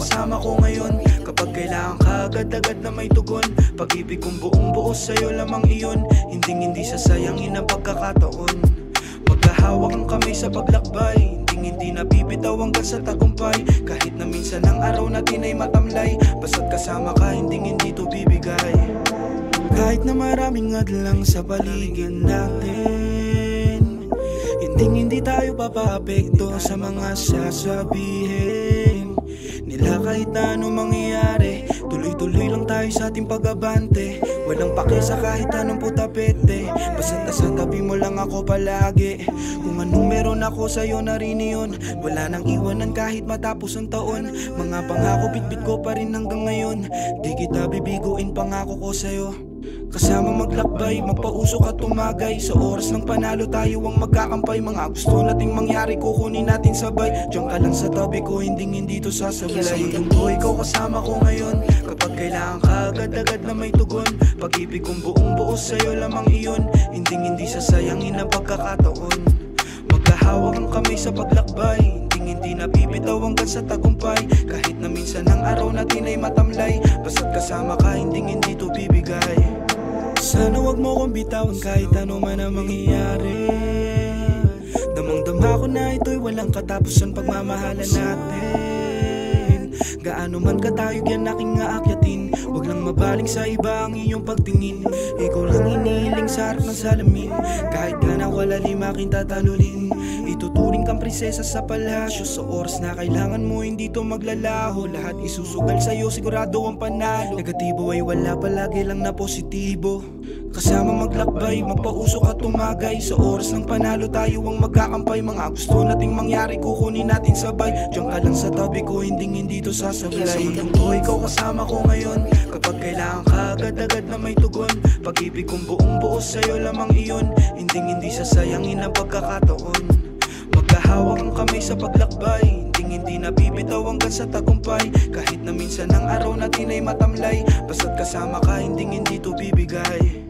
kasama ko ngayon. Kapag kailangan ka agad-agad na may tugon, pag-ibig kong buong buo sa'yo lamang iyon. Hindi sasayangin ang pagkakataon. Magkahawak ang kamay sa paglakbay, hindi nabibitaw hanggang sa tagumpay. Kahit na minsan ang araw natin ay matamlay, basta't kasama ka hindi to bibigay. Kahit na maraming hadlang sa paligid natin, hindi tayo papaapekto sa mga sasabihin nila. Kahit na anong mangyayari, tuloy-tuloy lang tayo sa ating pag-abante. Walang pake sa kahit anong putapete, basta't nasa tabi mo lang ako palagi. Kung anong meron ako sa'yo na rin yun, wala nang iwanan kahit matapos ang taon. Mga pangako bitbit ko pa rin hanggang ngayon, di kita bibiguin pangako ko sa'yo. Kasama maglakbay, magpausok at tumagay. Sa oras ng panalo tayo ang magkakampay. Mga gusto nating mangyari kukunin natin sabay. Diyan ka lang sa tabi ko, hindi to sasablay. Sa mundong ko, ikaw kasama ko ngayon. Kapag kailangan ka agad-agad na may tugon, pag-ibig kong buong buo sa'yo lamang iyon. Hindi sasayangin ang pagkakataon. Magkahawak ang kamay sa paglakbay, hindi nabibitaw hanggang sa tagumpay. Kahit na minsan ang araw natin ay matamlay, basta't kasama ka hindi to bibigay. Sana wag mo kong bitawan kahit ano man ang mangyayari. Damang-dama ko na ito'y walang katapusan pagmamahalan natin. Gaano man katayog yan aking aakyatin, wag lang mabaling sa iba ang iyong pagtingin. Ikaw lang inihiling sa harap ng salamin, kahit ka na wala lima aking tatalulin. Ituturing kang prinsesa sa palasyo, sa oras na kailangan mo hindi to maglalaho. Lahat isusugal sa'yo, sigurado ang panalo. Negatibo ay wala, palagi lang na positibo. Kasama maglakbay, magpausok at tumagay. Sa oras ng panalo tayo ang magkakampay. Mga gusto nating mangyari kukunin natin sabay. Diyan ka lang sa tabi ko, hindi to sasablay. Sa mundong ko, ikaw kasama ko ngayon. Kapag kailangan ka agad-agad na may tugon, pag-ibig kong buong buo sa'yo lamang iyon. Hindi sasayangin ang pagkakataon. Magkahawak ang kamay sa paglakbay, hindi nabibitaw hanggang sa tagumpay. Kahit na minsan ang araw natin ay matamlay, basta't kasama ka hindi to bibigay.